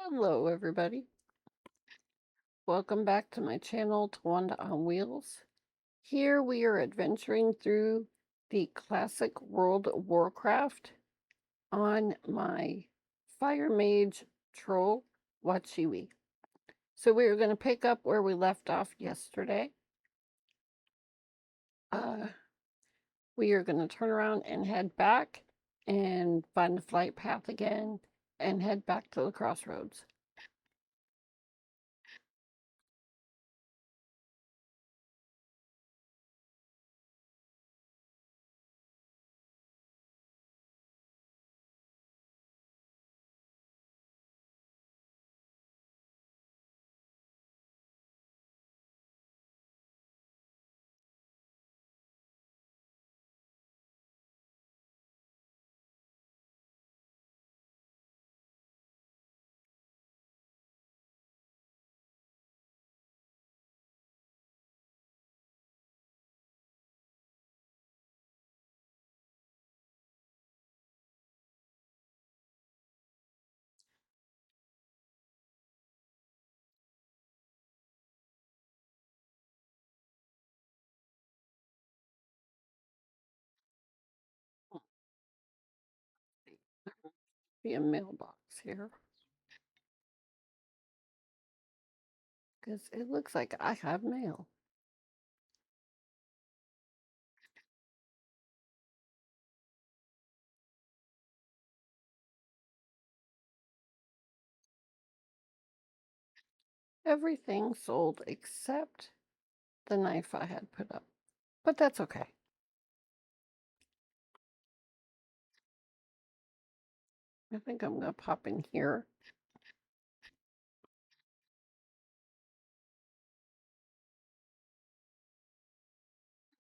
Hello everybody. Welcome back to my channel, Twanda on Wheels. Here we are adventuring through the classic world of Warcraft on my Fire Mage troll, Wachiwi. So we are going to pick up where we left off yesterday. We are going to turn around and head back and find the flight path again and head back to the crossroads. Be a mailbox here. Because it looks like I have mail. Everything sold except the knife I had put up. But that's okay. I think I'm going to pop in here.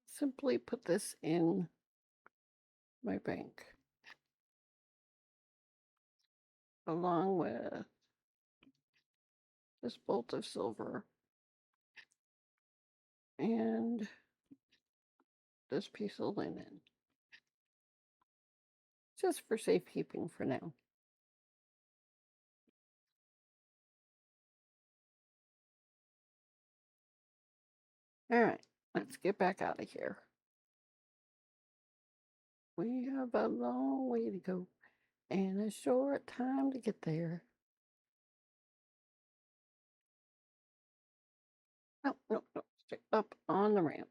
Simply put this in my bank. Along with this bolt of silver. And this piece of linen. Just for safekeeping for now. All right, let's get back out of here. We have a long way to go and a short time to get there. No, no, no, straight up on the ramp.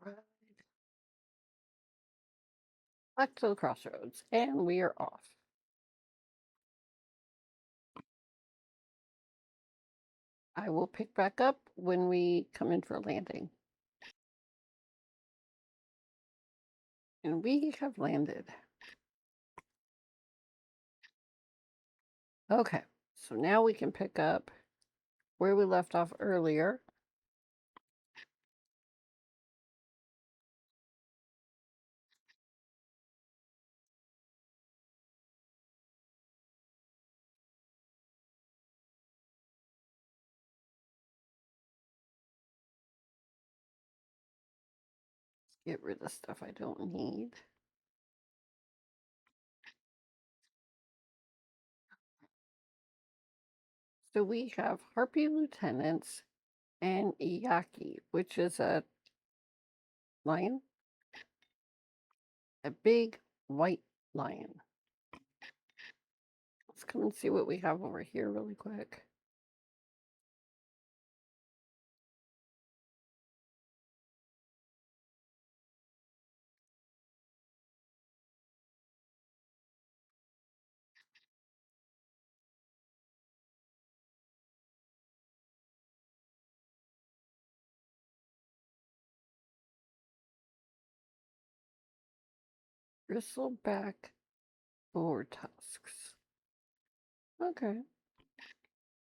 Right. Back to the crossroads, and we are off. I will pick back up when we come in for a landing. And we have landed. Okay, so now we can pick up where we left off earlier. Get rid of stuff I don't need. So we have Harpy Lieutenants and Iyaki, which is a lion. A big white lion. Let's come and see what we have over here really quick. Bristleback boar tusks. Okay.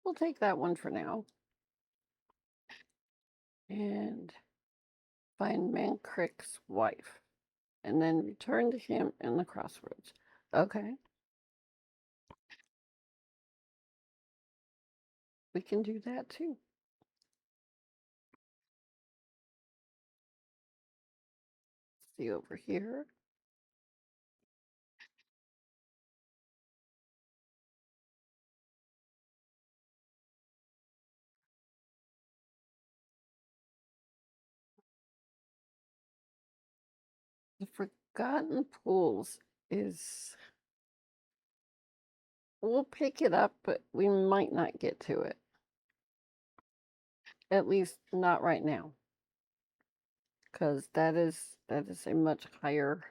We'll take that one for now. And find Mancrick's wife. and then return to him in the crossroads. Okay. We can do that too. See over here. The Forgotten Pools is, we'll pick it up, but we might not get to it. At least not right now. Because that is a much higher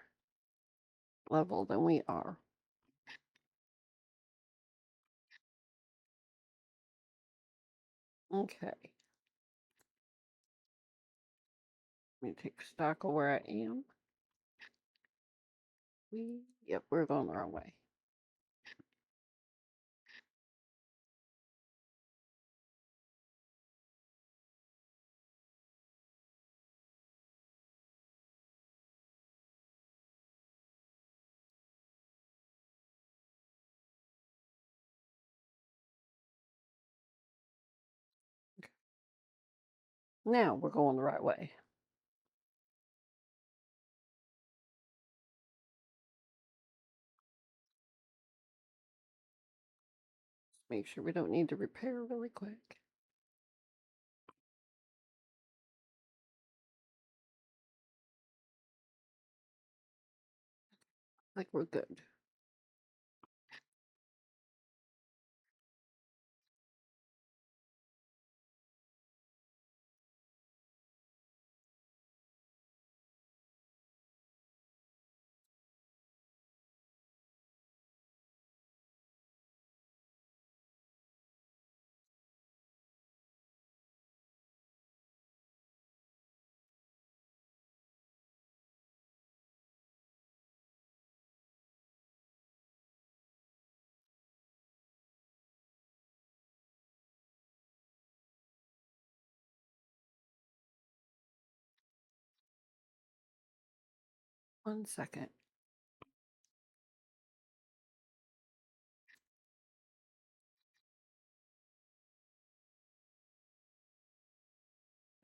level than we are. Okay. Let me take stock of where I am. Yep, we're going the wrong way. Okay. Now we're going the right way. Make sure we don't need to repair really quick. Like we're good. One second.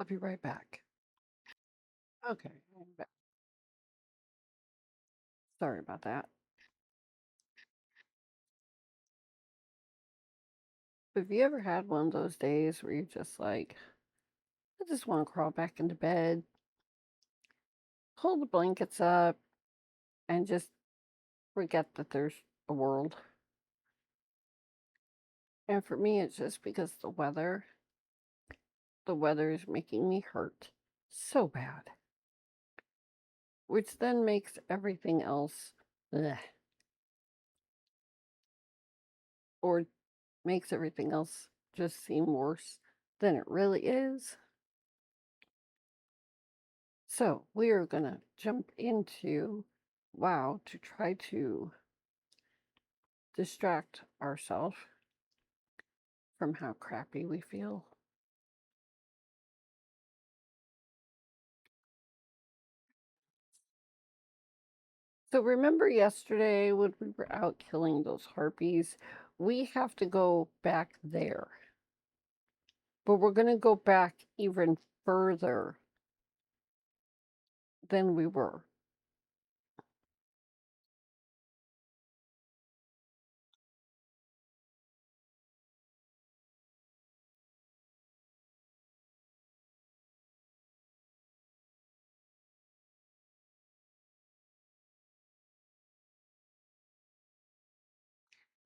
I'll be right back. Okay, I'm back. Sorry about that. Have you ever had one of those days where you're just like, I just want to crawl back into bed, pull the blankets up, and just forget that there's a world? And for me, it's just because the weather is making me hurt so bad, which then makes everything else, ugh, or makes everything else just seem worse than it really is. So we are going to jump into WoW to try to distract ourselves from how crappy we feel. So remember yesterday when we were out killing those harpies? We have to go back there. But we're going to go back even further than we were.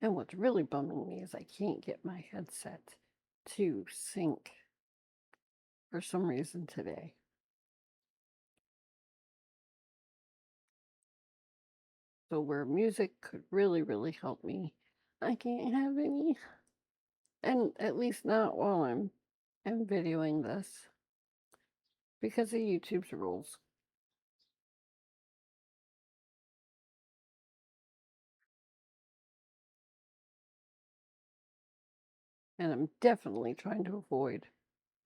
And what's really bumming me is I can't get my headset to sync for some reason today. So where music could really, really help me, I can't have any. And at least not while I'm videoing this because of YouTube's rules. And I'm definitely trying to avoid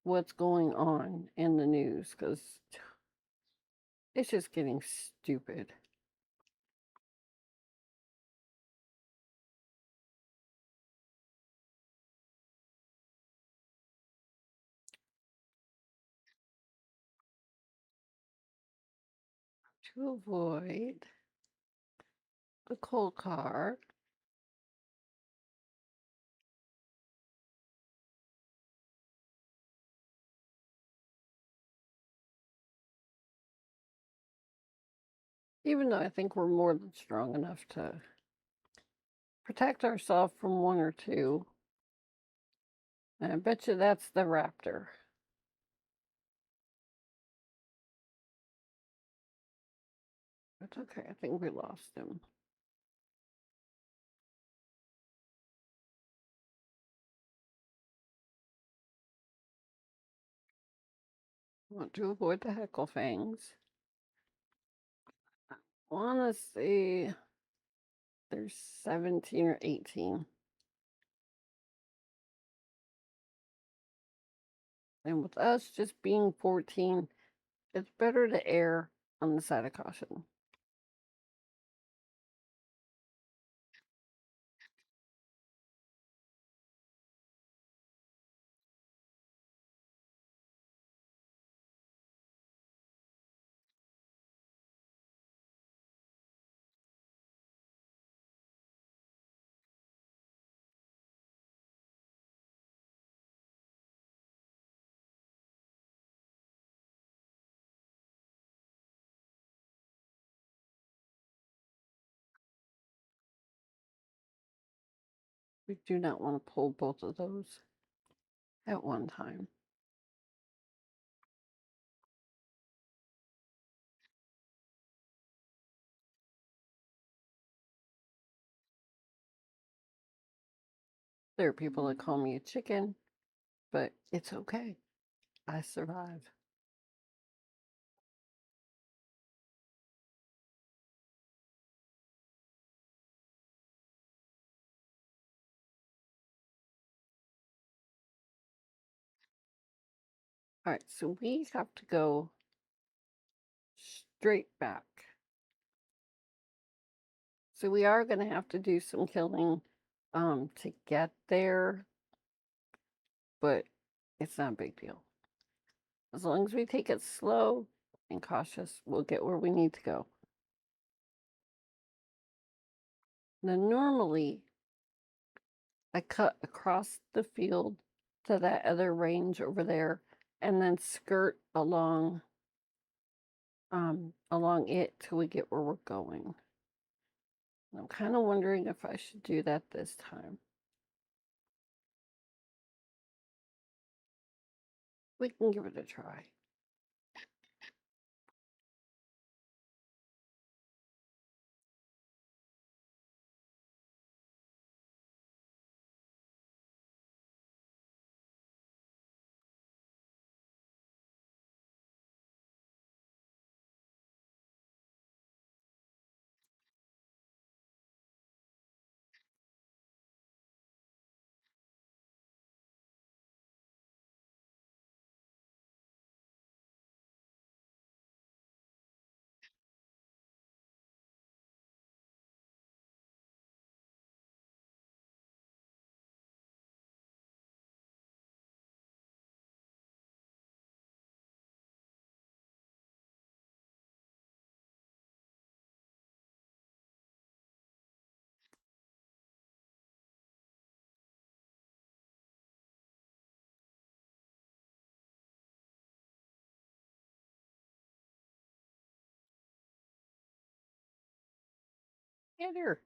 what's going on in the news because It's just getting stupid. To avoid the coal car. Even though I think we're more than strong enough to protect ourselves from one or two. And I bet you that's the raptor. That's okay. I think we lost him. Want to avoid the heckle fangs. I want to see there's 17 or 18. And with us just being 14, it's better to err on the side of caution. We do not want to pull both of those at one time. There are people that call me a chicken, but it's okay. I survive. All right, so we have to go straight back. So we are going to have to do some killing to get there, but it's not a big deal. As long as we take it slow and cautious, we'll get where we need to go. Now, normally, I cut across the field to that other range over there and then skirt along it till we get where we're going. I'm kind of wondering if I should do that this time. We can give it a try. Get her.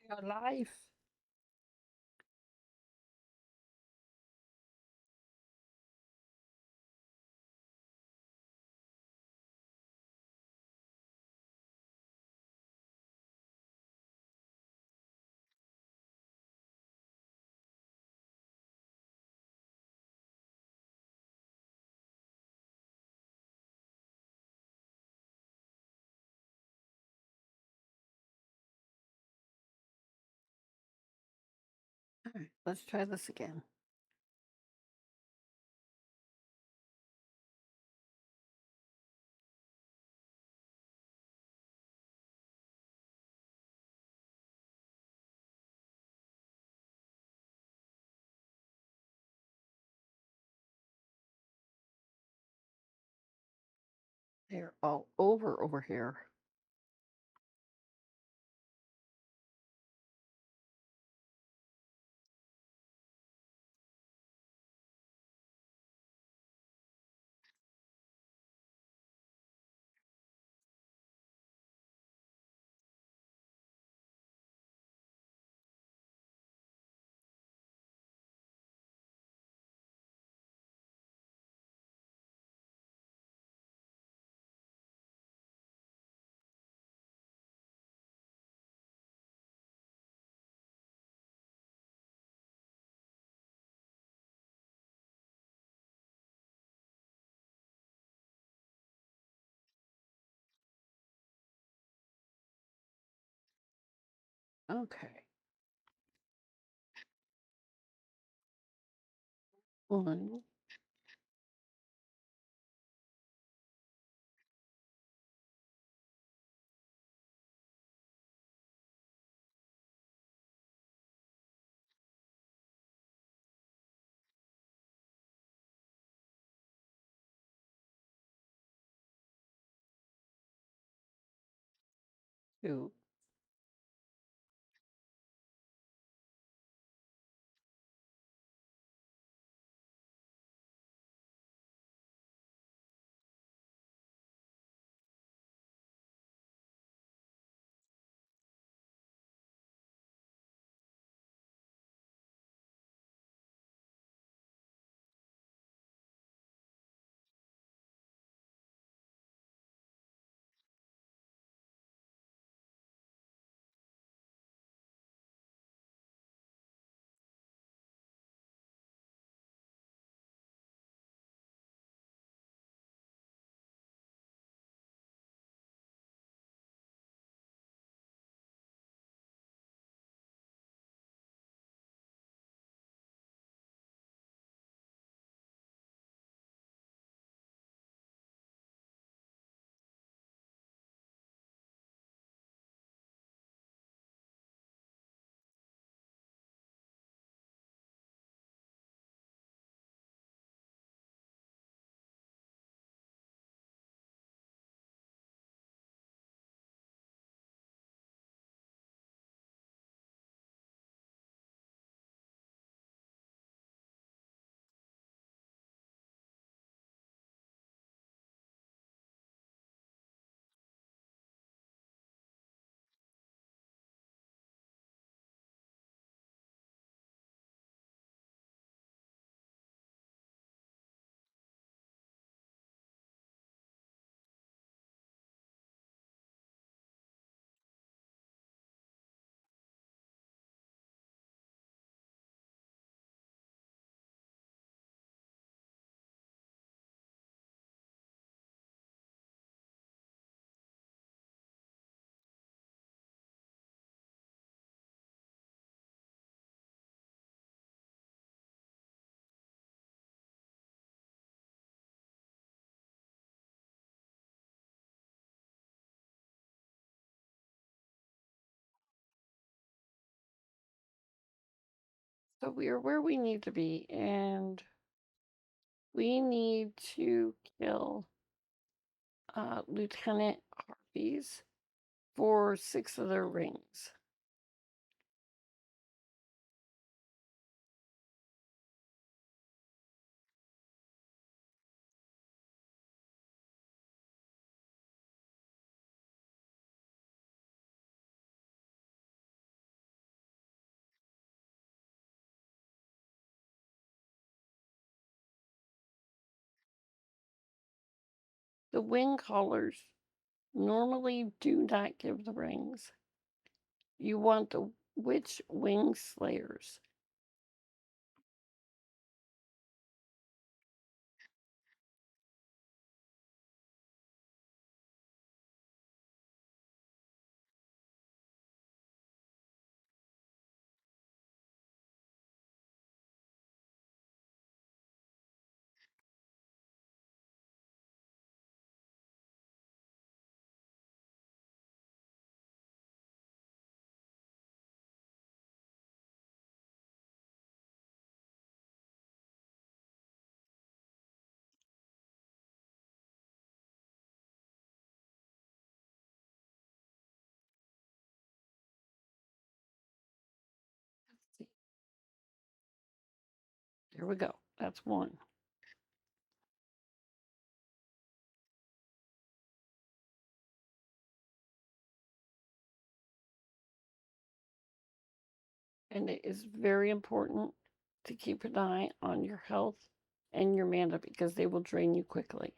Your life. All right, let's try this again. They're all over here. Okay. One, two, so we are where we need to be, and we need to kill Lieutenant Harpies for 6 of their rings. The wing collars normally do not give the rings. You want the witch wing slayers. There we go. That's one. And it is very important to keep an eye on your health and your mana because they will drain you quickly.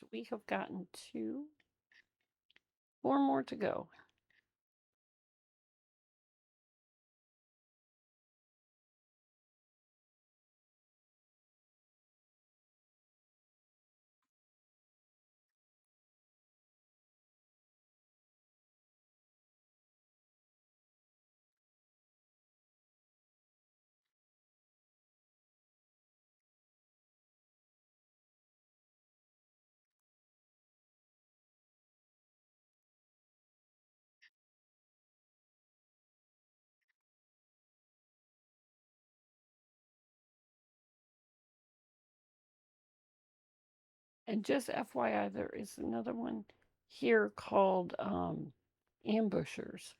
So we have gotten 2. 4 more to go. And just FYI, there is another one here called ambushers.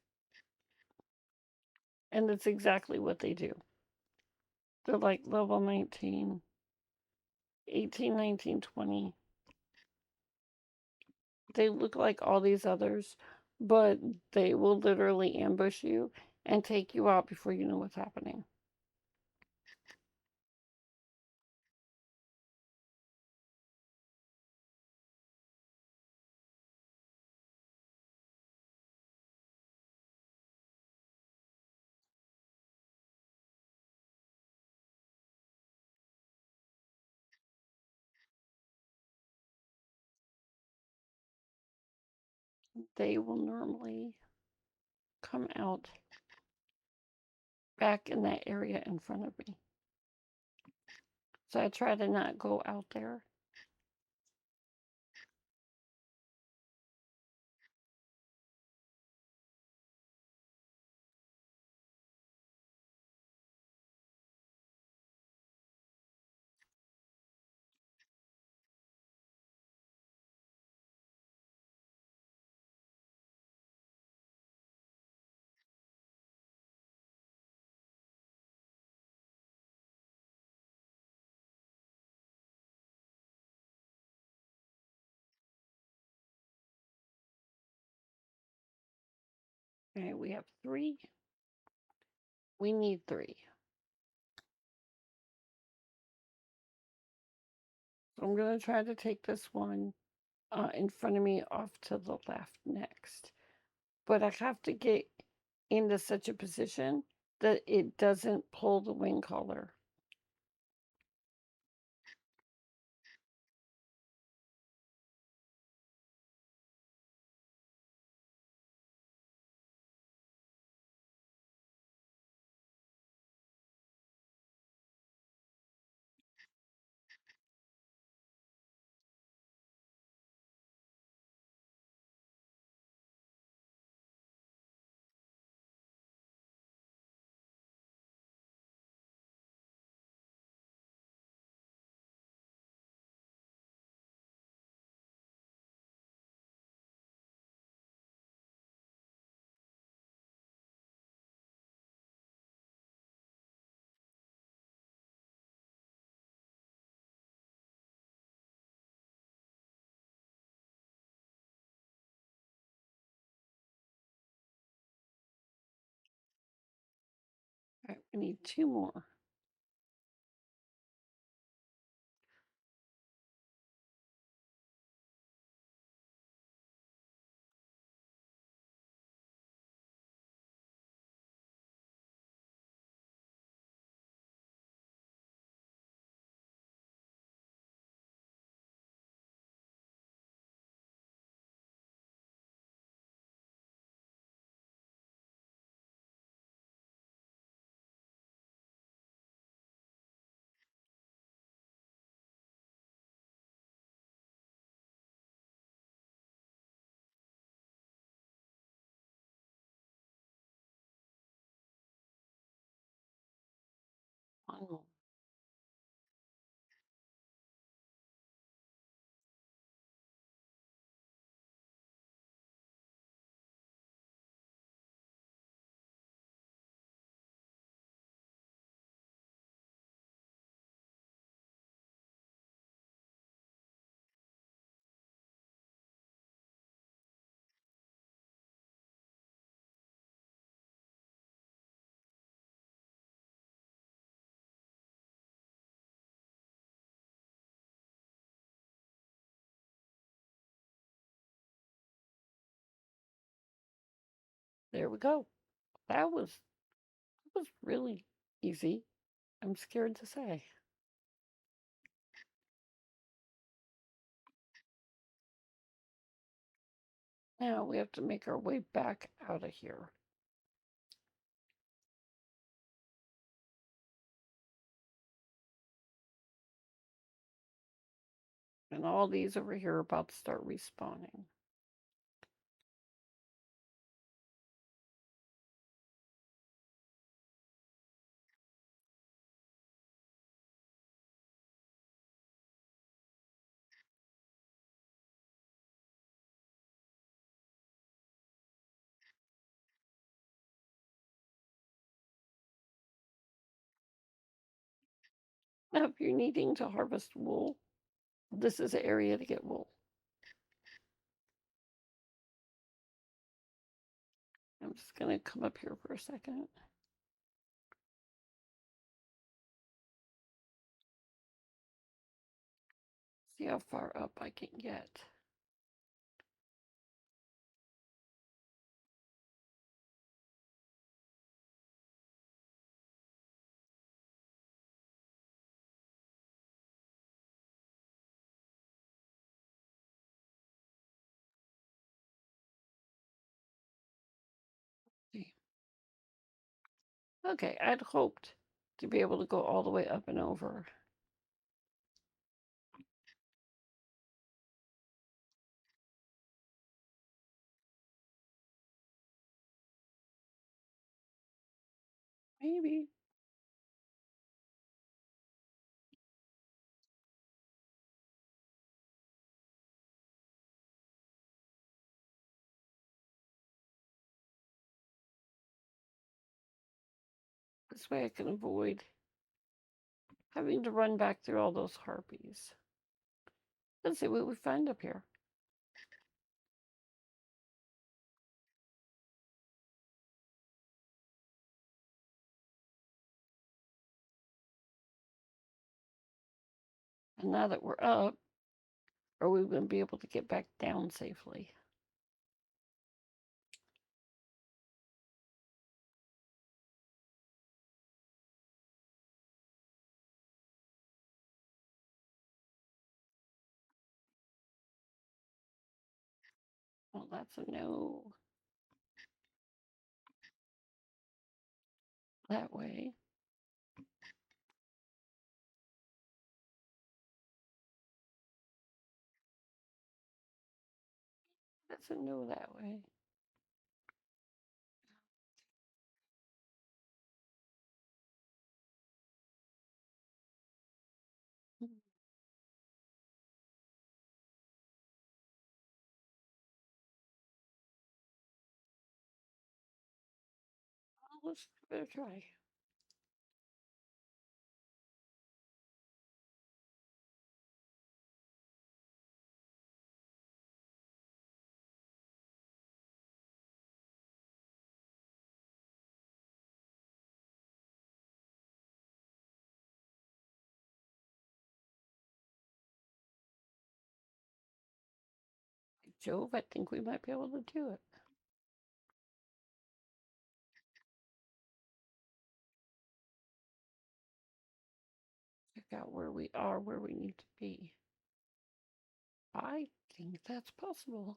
And that's exactly what they do. They're like level 19, 18, 19, 20. They look like all these others, but they will literally ambush you and take you out before you know what's happening. They will normally come out back in that area in front of me. So I try to not go out there. Okay, we have 3. We need 3. So I'm going to try to take this one in front of me off to the left next. But I have to get into such a position that it doesn't pull the wing collar. Right, we need 2 more. One more. There we go. That was really easy. I'm scared to say. Now we have to make our way back out of here. And all these over here are about to start respawning. Now, if you're needing to harvest wool, this is an area to get wool. I'm just going to come up here for a second. See how far up I can get. See. Okay, I'd hoped to be able to go all the way up and over. Maybe. This way I can avoid having to run back through all those harpies. Let's see what we find up here. And now that we're up, are we going to be able to get back down safely? Well, that's a no. That way. That's a no that way. Well, let's give it a try. Jove, I think we might be able to do it. Check out where we are, where we need to be. I think that's possible.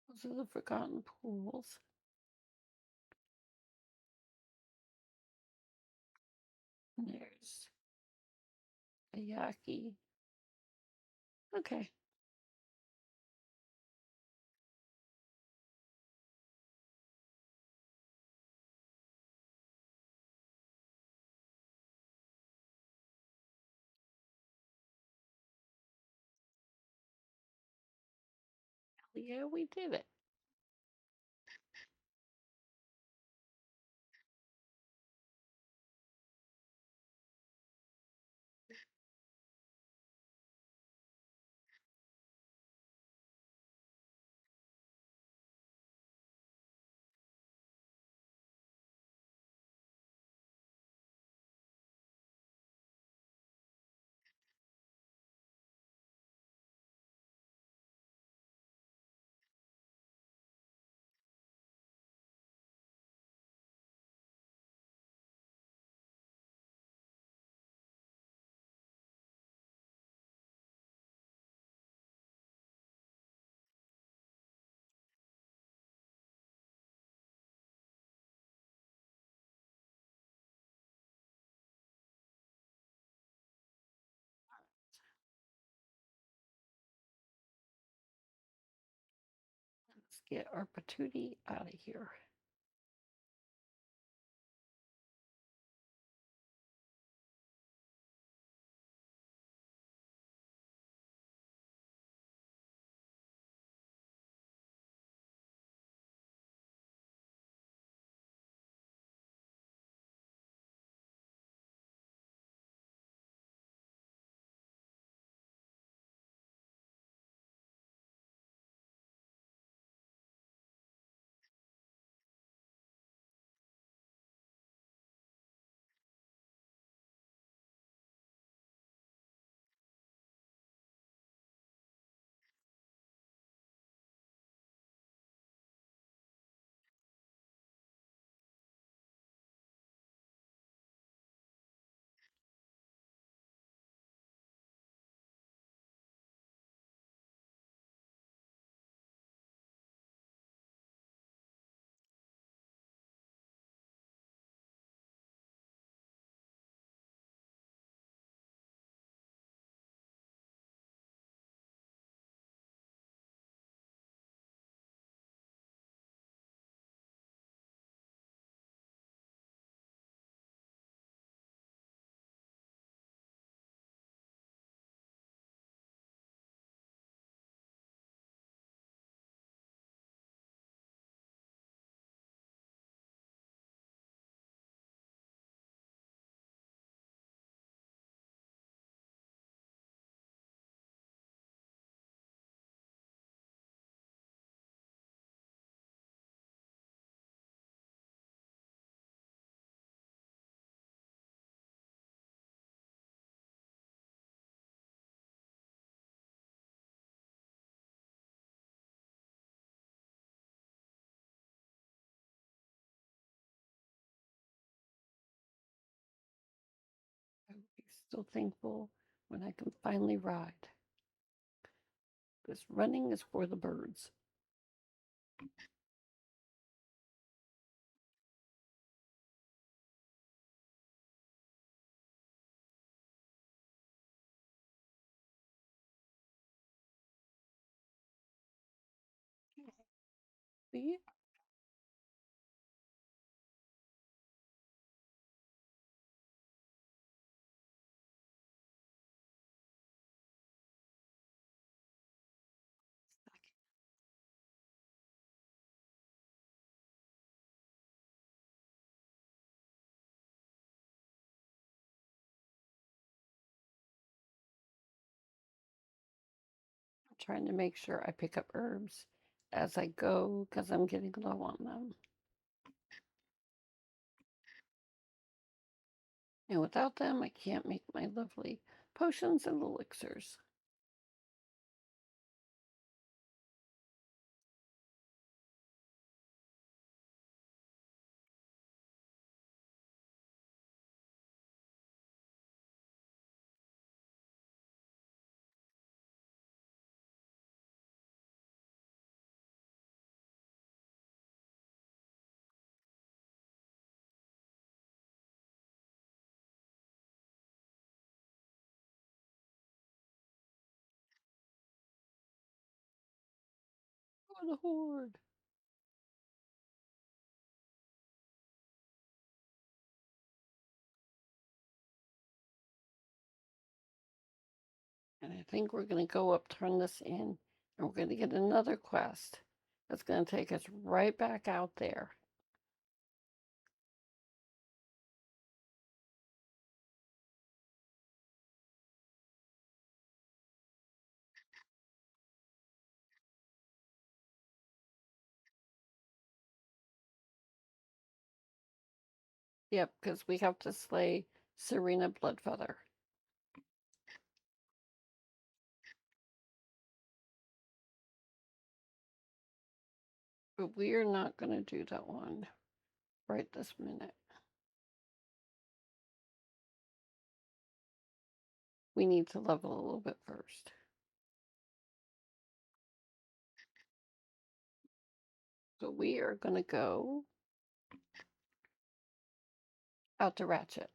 Those are the forgotten pools. And there's a Yaki. Okay. Yeah, we did it. Let's get our patootie out of here. I will be so thankful when I can finally ride. This running is for the birds. See? I'm trying to make sure I pick up herbs as I go because I'm getting low on them. And without them, I can't make my lovely potions and elixirs. For the Horde. And I think we're going to go up, turn this in, and we're going to get another quest that's going to take us right back out there. Yep, because we have to slay Serena Bloodfeather. But we are not going to do that one right this minute. We need to level a little bit first. So we are going to go out to Ratchet.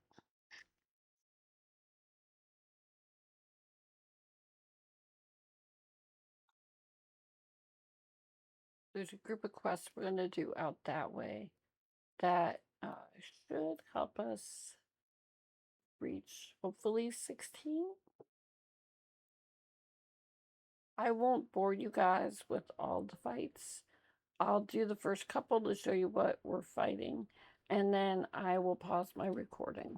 There's a group of quests we're going to do out that way that should help us reach hopefully 16. I won't bore you guys with all the fights. I'll do the first couple to show you what we're fighting, and then I will pause my recording.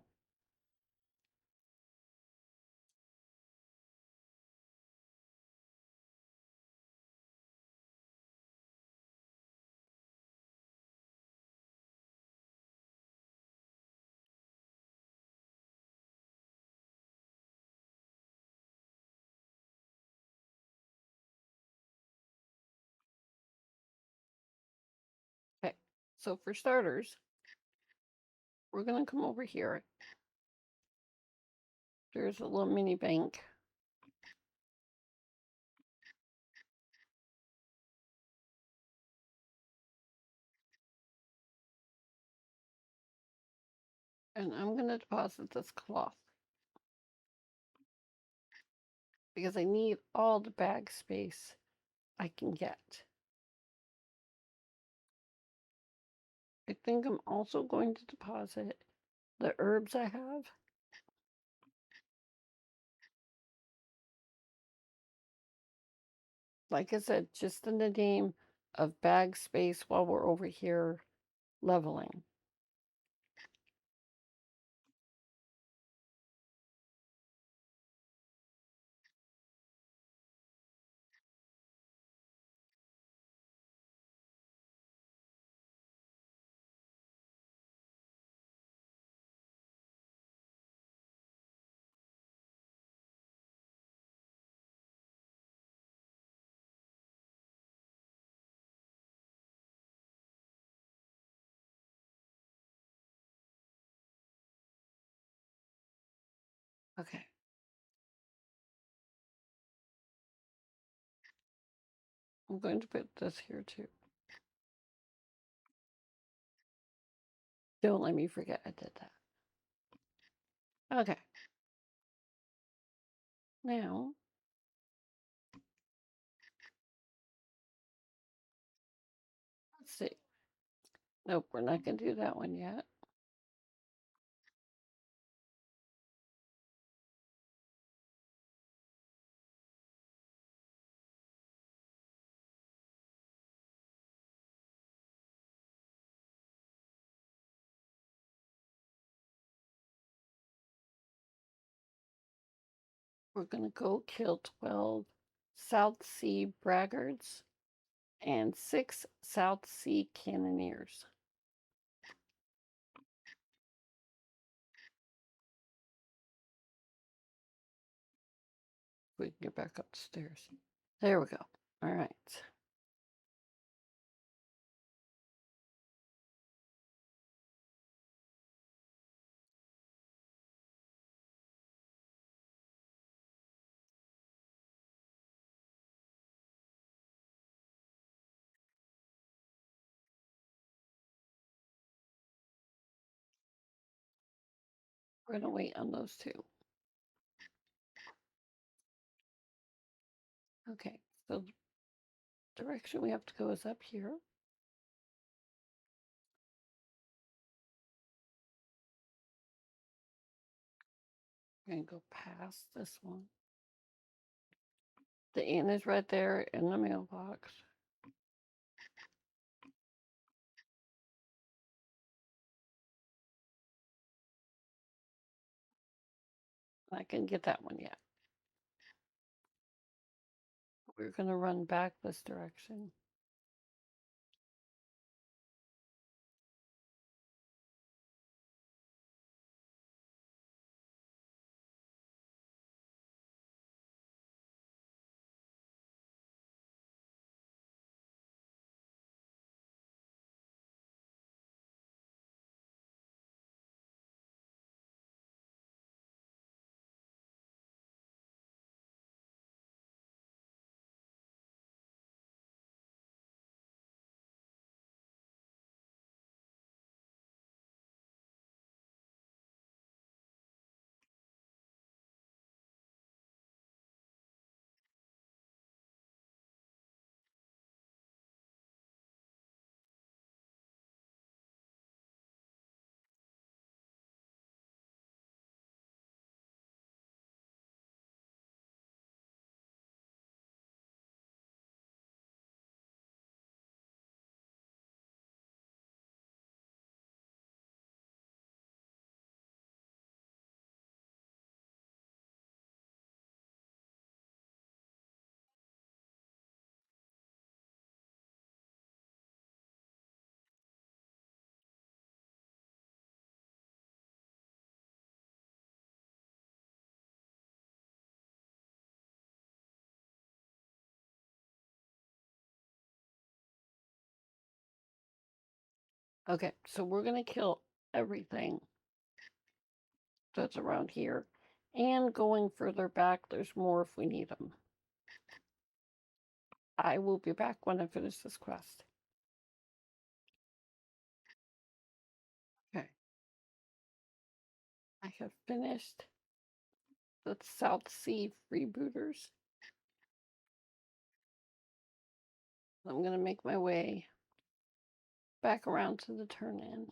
Okay, so for starters, we're going to come over here. There's a little mini bank. And I'm going to deposit this cloth because I need all the bag space I can get. I think I'm also going to deposit the herbs I have. Like I said, just in the name of bag space while we're over here leveling. Okay. I'm going to put this here too. Don't let me forget I did that. Okay. Now, let's see. Nope, we're not going to do that one yet. We're going to go kill 12 South Sea braggarts and 6 South Sea cannoneers. We can get back upstairs. There we go. All right. We're gonna wait on those two. Okay, so the direction we have to go is up here. We're gonna go past this one. The inn is right there in the mailbox. I can get that one yet. We're gonna run back this direction. Okay, so we're gonna kill everything that's around here. And going further back, there's more if we need them. I will be back when I finish this quest. Okay. I have finished the South Sea freebooters. I'm going to make my way back around to the turn-in.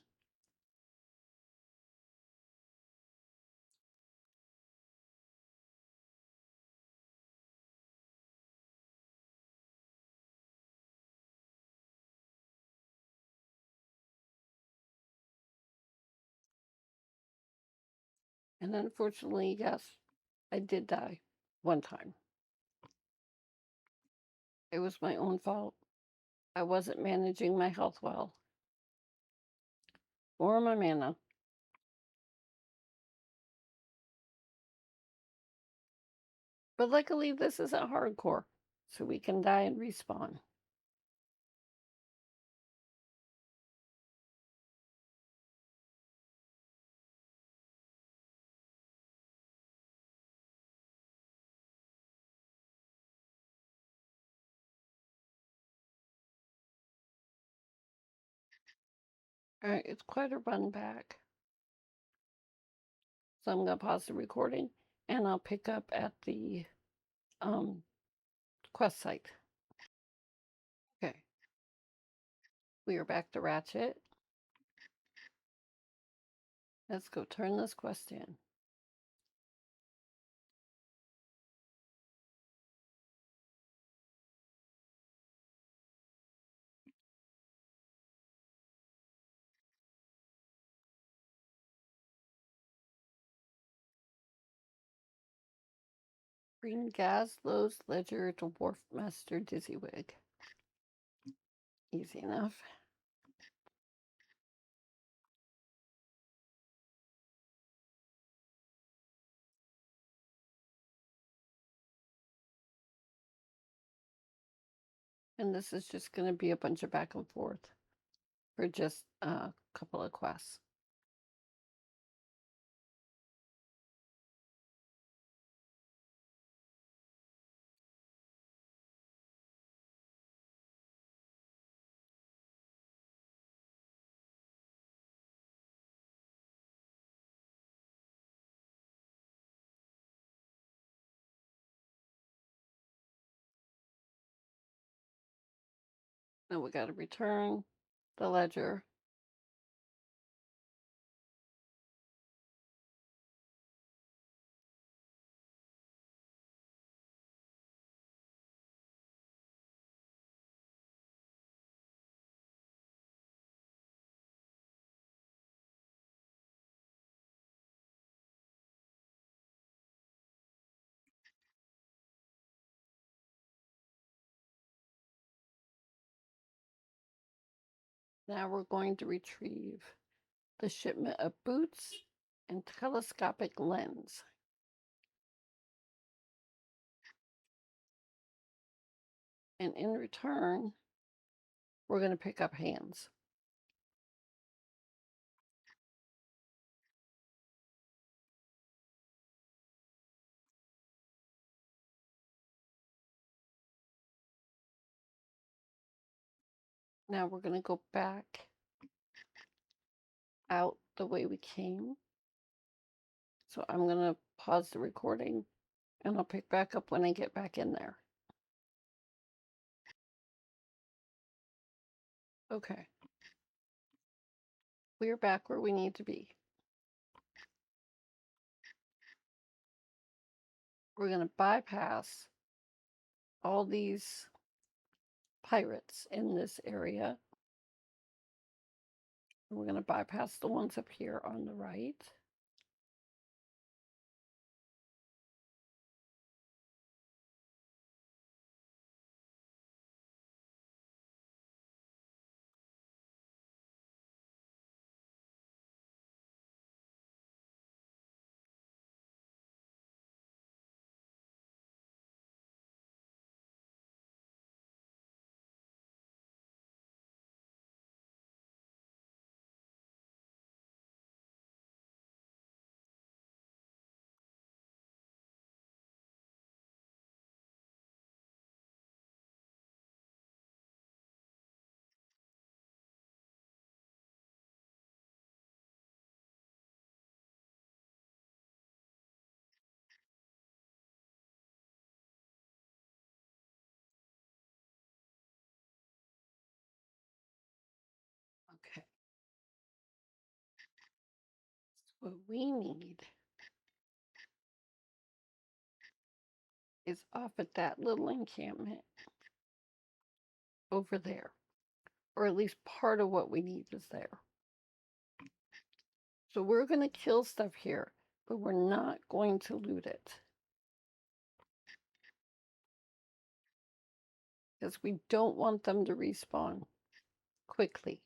And unfortunately, yes, I did die one time. It was my own fault. I wasn't managing my health well. Or my mana. But luckily, this isn't hardcore, so we can die and respawn. All right, it's quite a run back. So I'm going to pause the recording and I'll pick up at the quest site. Okay. We are back to Ratchet. Let's go turn this quest in. Bring Gaslow's ledger to Wharf Master Dizzywig. Easy enough. And this is just going to be a bunch of back and forth for just a couple of quests. Now we got to return the ledger. Now we're going to retrieve the shipment of boots and telescopic lens. And in return, we're going to pick up hands. Now we're going to go back out the way we came. So I'm going to pause the recording and I'll pick back up when I get back in there. Okay. We're back where we need to be. We're going to bypass all these pirates in this area. We're going to bypass the ones up here on the right. Okay. What we need is off at that little encampment over there, or at least part of what we need is there. So we're going to kill stuff here, but we're not going to loot it. Because we don't want them to respawn quickly.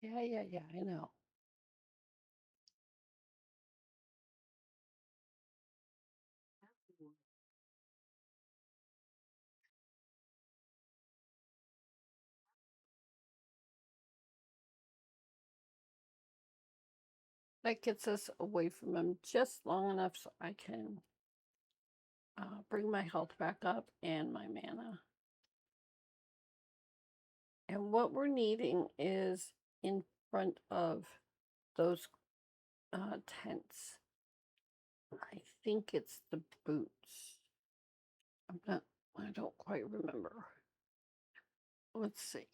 Yeah, I know. That gets us away from him just long enough so I can bring my health back up and my mana. And what we're needing is in front of those tents. I think it's the boots. I don't quite remember. Let's see.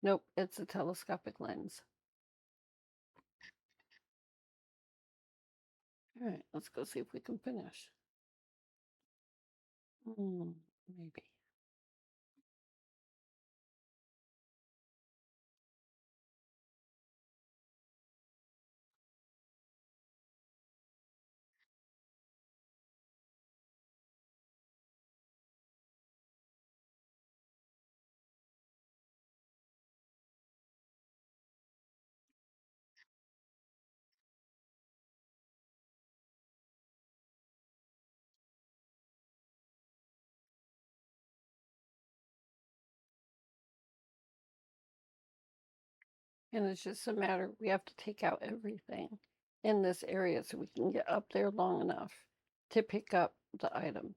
Nope, it's a telescopic lens. All right, let's go see if we can finish. Maybe. And it's just a matter, we have to take out everything in this area so we can get up there long enough to pick up the item.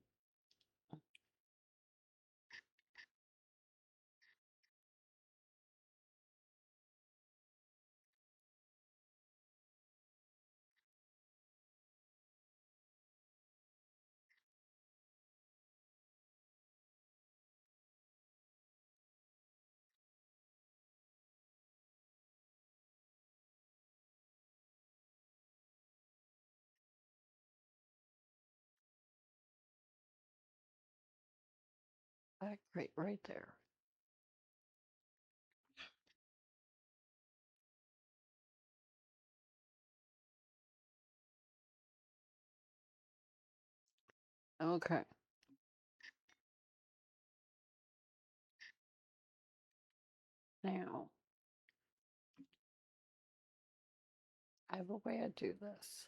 Great, right there. Okay. Now, I have a way to do this.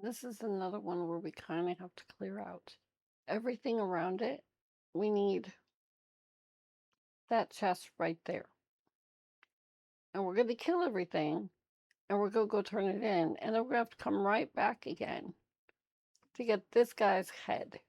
This is another one where we kind of have to clear out everything around it. We need that chest right there. And we're going to kill everything and we're going to go turn it in. And then we're going to have to come right back again to get this guy's head.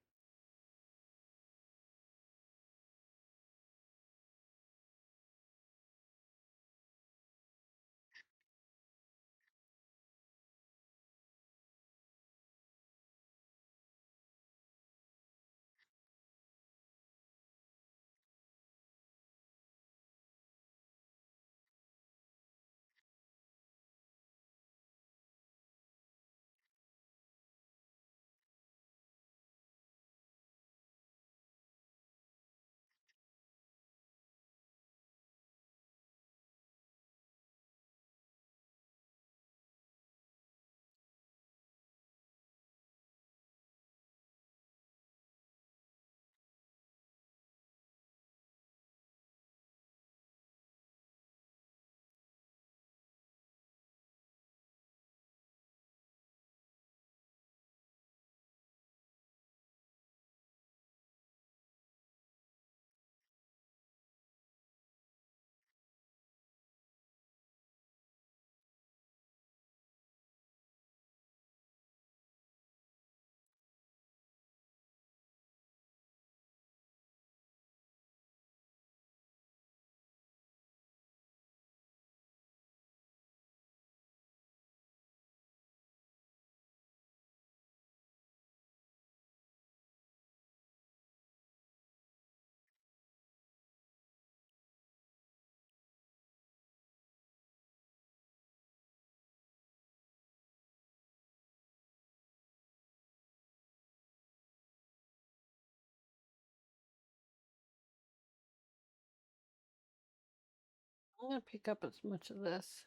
I'm going to pick up as much of this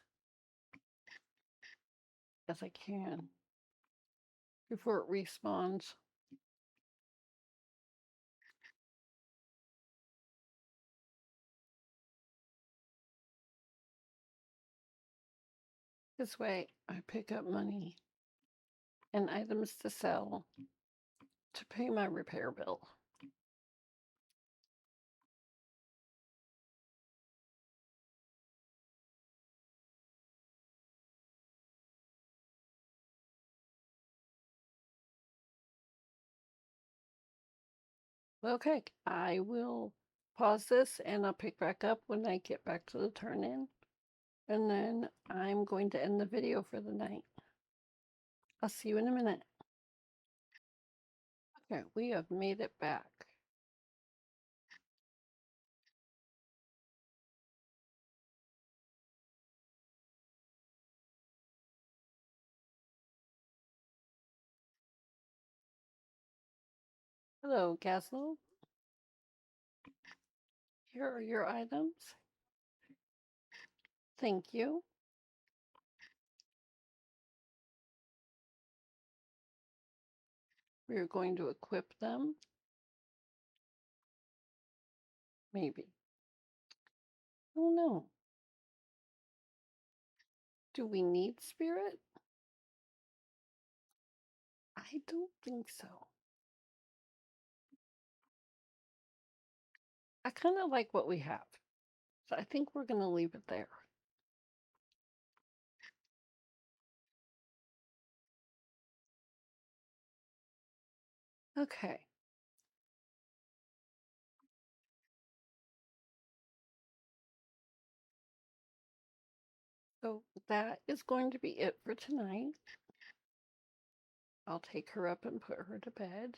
as I can before it respawns. This way, I pick up money and items to sell to pay my repair bill. Okay, I will pause this and I'll pick back up when I get back to the turn-in. And then I'm going to end the video for the night. I'll see you in a minute. Okay, we have made it back. Hello, Gaslow. Here are your items. Thank you. We're going to equip them. Maybe. Oh no. Do we need spirit? I don't think so. I kind of like what we have. So I think we're going to leave it there. Okay. So that is going to be it for tonight. I'll take her up and put her to bed.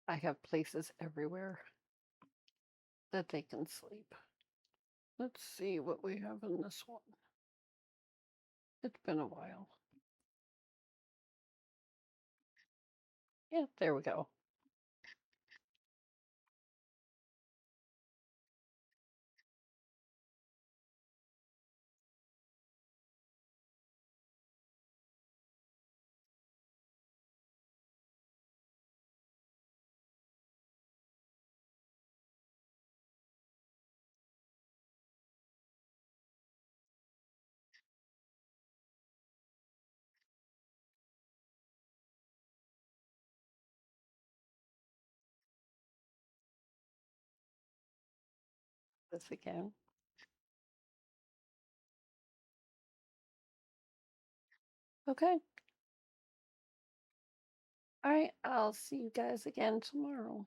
I have places everywhere that they can sleep. Let's see what we have in this one. It's been a while. Yeah, there we go. This again. Okay. All right, I'll see you guys again tomorrow.